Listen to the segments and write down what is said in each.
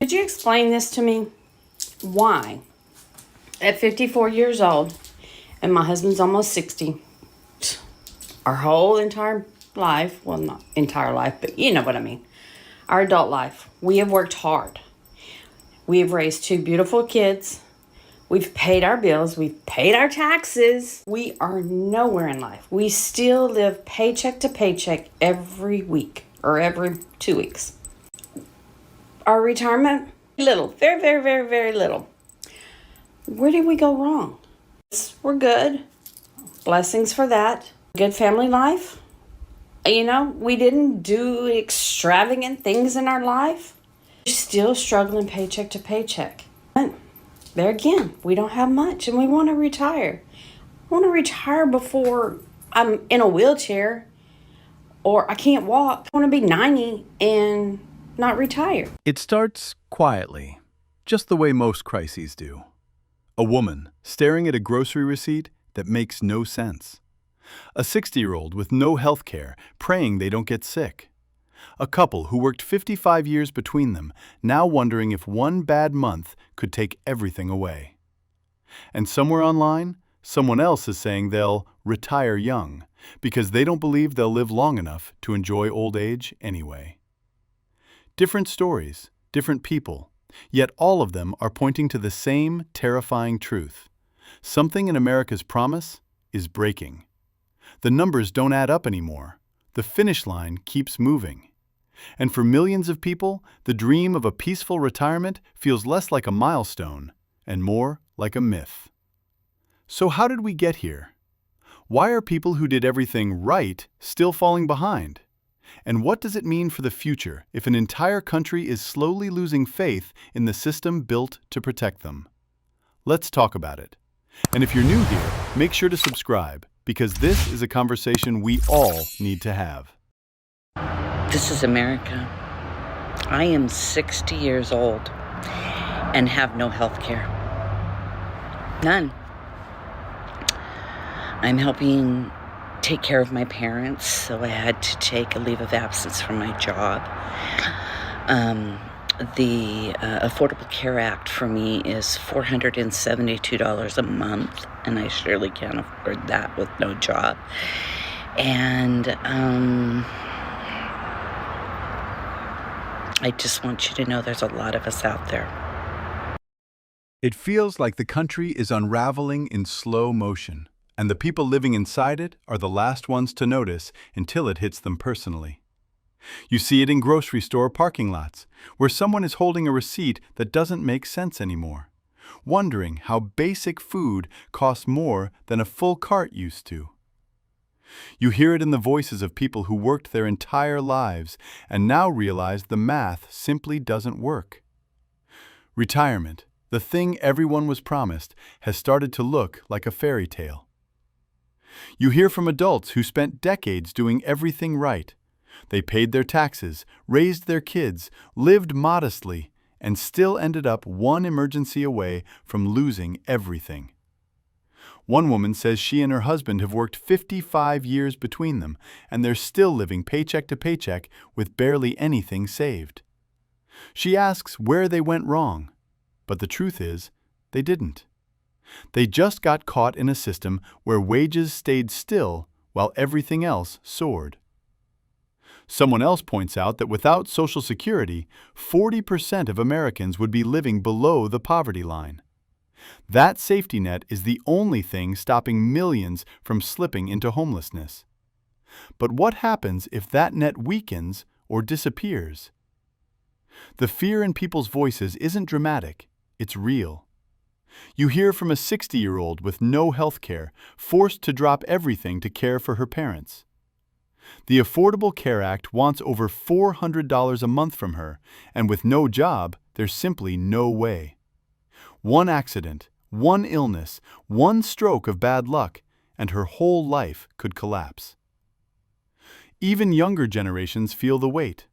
Could you explain this to me? Why, at 54 years old, and my husband's almost 60, our whole entire life, well, not entire life, but you know what I mean, our adult life, we have worked hard. We have raised two beautiful kids. We've paid our bills. We've paid our taxes. We are nowhere in life. We still live paycheck to paycheck every week or every 2 weeks. Our retirement, little, very, very, very, very little. Where did we go wrong? We're good. Blessings for that. Good family life. You know, we didn't do extravagant things in our life. We're still struggling paycheck to paycheck. But there again, we don't have much and we want to retire. I want to retire before I'm in a wheelchair or I can't walk. I want to be 90 and not retire. It starts quietly, just the way most crises do. A woman staring at a grocery receipt that makes no sense. A 60-year-old with no health care praying they don't get sick. A couple who worked 55 years between them, now wondering if one bad month could take everything away. And somewhere online, someone else is saying they'll retire young because they don't believe they'll live long enough to enjoy old age anyway. Different stories, different people, yet all of them are pointing to the same terrifying truth. Something in America's promise is breaking. The numbers don't add up anymore. The finish line keeps moving. And for millions of people, the dream of a peaceful retirement feels less like a milestone and more like a myth. So how did we get here? Why are people who did everything right still falling behind? And what does it mean for the future if an entire country is slowly losing faith in the system built to protect them? Let's talk about it. And if you're new here, make sure to subscribe, because this is a conversation we all need to have. This is America. I am 60 years old and have no health care. None. I'm helping take care of my parents, so I had to take a leave of absence from my job. The Affordable Care Act for me is $472 a month, and I surely can't afford that with no job. And I just want you to know there's a lot of us out there. It feels like the country is unraveling in slow motion, and the people living inside it are the last ones to notice until it hits them personally. You see it in grocery store parking lots, where someone is holding a receipt that doesn't make sense anymore, wondering how basic food costs more than a full cart used to. You hear it in the voices of people who worked their entire lives and now realize the math simply doesn't work. Retirement, the thing everyone was promised, has started to look like a fairy tale. You hear from adults who spent decades doing everything right. They paid their taxes, raised their kids, lived modestly, and still ended up one emergency away from losing everything. One woman says she and her husband have worked 55 years between them, and they're still living paycheck to paycheck with barely anything saved. She asks where they went wrong, but the truth is, they didn't. They just got caught in a system where wages stayed still while everything else soared. Someone else points out that without Social Security, 40% of Americans would be living below the poverty line. That safety net is the only thing stopping millions from slipping into homelessness. But what happens if that net weakens or disappears? The fear in people's voices isn't dramatic, it's real. You hear from a 60-year-old with no health care, forced to drop everything to care for her parents. The Affordable Care Act wants over $400 a month from her, and with no job, there's simply no way. One accident, one illness, one stroke of bad luck, and her whole life could collapse. Even younger generations feel the weight.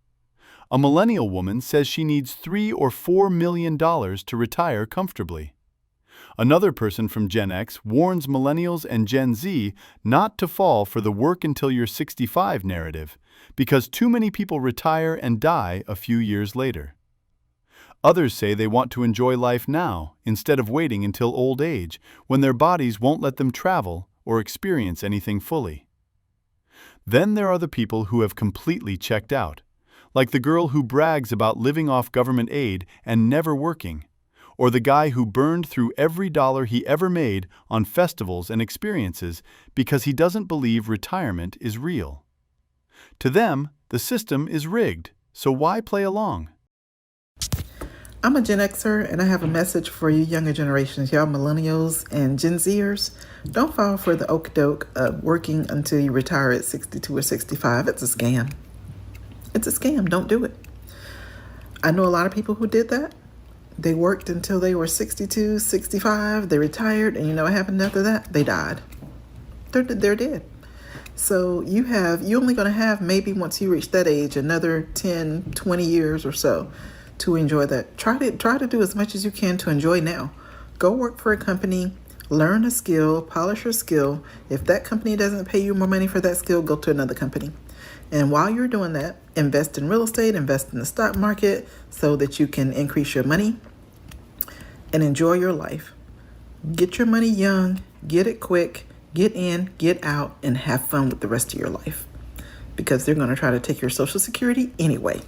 A millennial woman says she needs $3 or $4 million to retire comfortably. Another person from Gen X warns millennials and Gen Z not to fall for the work until you're 65 narrative, because too many people retire and die a few years later. Others say they want to enjoy life now instead of waiting until old age, when their bodies won't let them travel or experience anything fully. Then there are the people who have completely checked out, like the girl who brags about living off government aid and never working, or the guy who burned through every dollar he ever made on festivals and experiences because he doesn't believe retirement is real. To them, the system is rigged, so why play along? I'm a Gen Xer, and I have a message for you younger generations, y'all Millennials and Gen Zers. Don't fall for the okie-doke of working until you retire at 62 or 65. It's a scam. It's a scam. Don't do it. I know a lot of people who did that. They worked until they were 62, 65. They retired, and you know what happened after that? They died. They're dead. So you're only going to have, maybe once you reach that age, another 10, 20 years or so to enjoy that. Try to do as much as you can to enjoy now. Go work for a company, learn a skill, polish your skill. If that company doesn't pay you more money for that skill, go to another company. And while you're doing that, invest in real estate, invest in the stock market so that you can increase your money and enjoy your life. Get your money young, get it quick, get in, get out, and have fun with the rest of your life, because they're going to try to take your Social Security anyway.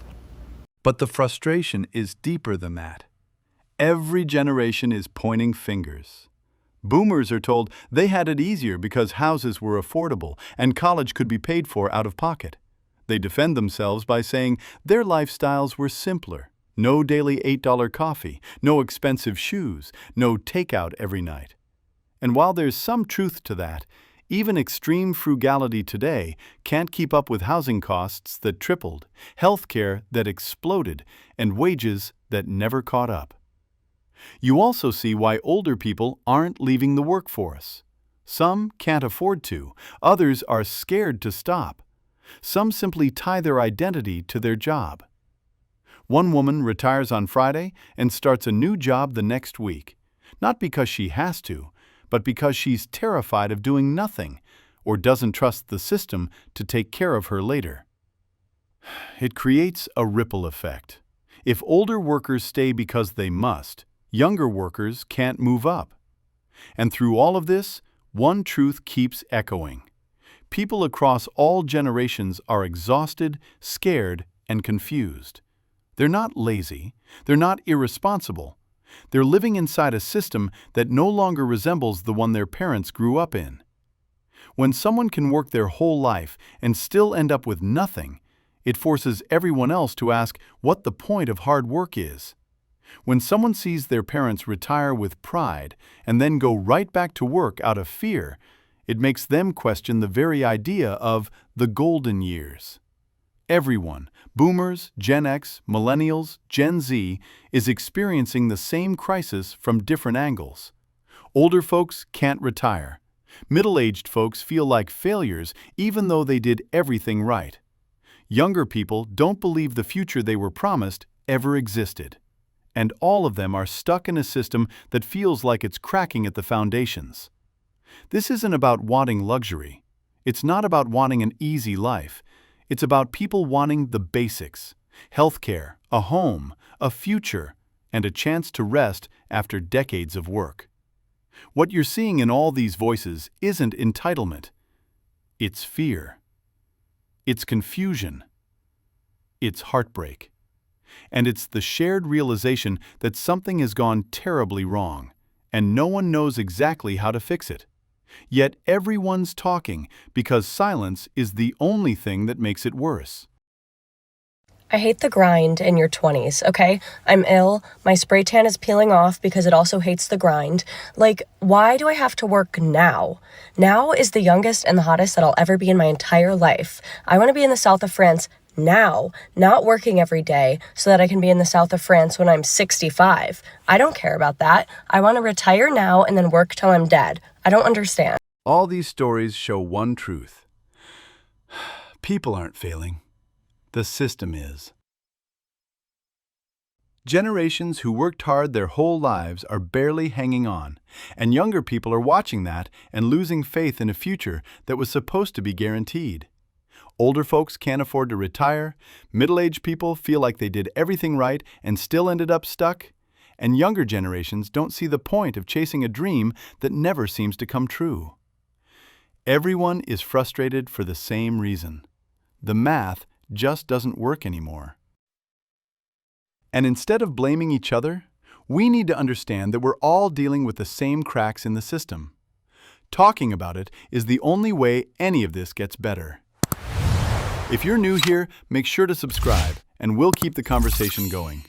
But the frustration is deeper than that. Every generation is pointing fingers. Boomers are told they had it easier because houses were affordable and college could be paid for out of pocket. They defend themselves by saying their lifestyles were simpler. No daily $8 coffee, no expensive shoes, no takeout every night. And while there's some truth to that, even extreme frugality today can't keep up with housing costs that tripled, healthcare that exploded, and wages that never caught up. You also see why older people aren't leaving the workforce. Some can't afford to, others are scared to stop. Some simply tie their identity to their job. One woman retires on Friday and starts a new job the next week, not because she has to, but because she's terrified of doing nothing or doesn't trust the system to take care of her later. It creates a ripple effect. If older workers stay because they must, younger workers can't move up. And through all of this, one truth keeps echoing. People across all generations are exhausted, scared, and confused. They're not lazy. They're not irresponsible. They're living inside a system that no longer resembles the one their parents grew up in. When someone can work their whole life and still end up with nothing, it forces everyone else to ask what the point of hard work is. When someone sees their parents retire with pride and then go right back to work out of fear, it makes them question the very idea of the golden years. Everyone, Boomers, Gen X, Millennials, Gen Z, is experiencing the same crisis from different angles. Older folks can't retire. Middle-aged folks feel like failures even though they did everything right. Younger people don't believe the future they were promised ever existed. And all of them are stuck in a system that feels like it's cracking at the foundations. This isn't about wanting luxury. It's not about wanting an easy life. It's about people wanting the basics: healthcare, a home, a future, and a chance to rest after decades of work. What you're seeing in all these voices isn't entitlement. It's fear. It's confusion. It's heartbreak. And it's the shared realization that something has gone terribly wrong, and no one knows exactly how to fix it. Yet everyone's talking because silence is the only thing that makes it worse. I hate the grind in your 20s, okay? I'm ill, my spray tan is peeling off because it also hates the grind. Like, why do I have to work now? Now is the youngest and the hottest that I'll ever be in my entire life. I want to be in the south of France now, not working every day so that I can be in the south of France when I'm 65. I don't care about that. I want to retire now and then work till I'm dead. I don't understand. All these stories show one truth. People aren't failing. The system is. Generations who worked hard their whole lives are barely hanging on, and younger people are watching that and losing faith in a future that was supposed to be guaranteed. Older folks can't afford to retire, middle-aged people feel like they did everything right and still ended up stuck, and younger generations don't see the point of chasing a dream that never seems to come true. Everyone is frustrated for the same reason. The math just doesn't work anymore. And instead of blaming each other, we need to understand that we're all dealing with the same cracks in the system. Talking about it is the only way any of this gets better. If you're new here, make sure to subscribe, and we'll keep the conversation going.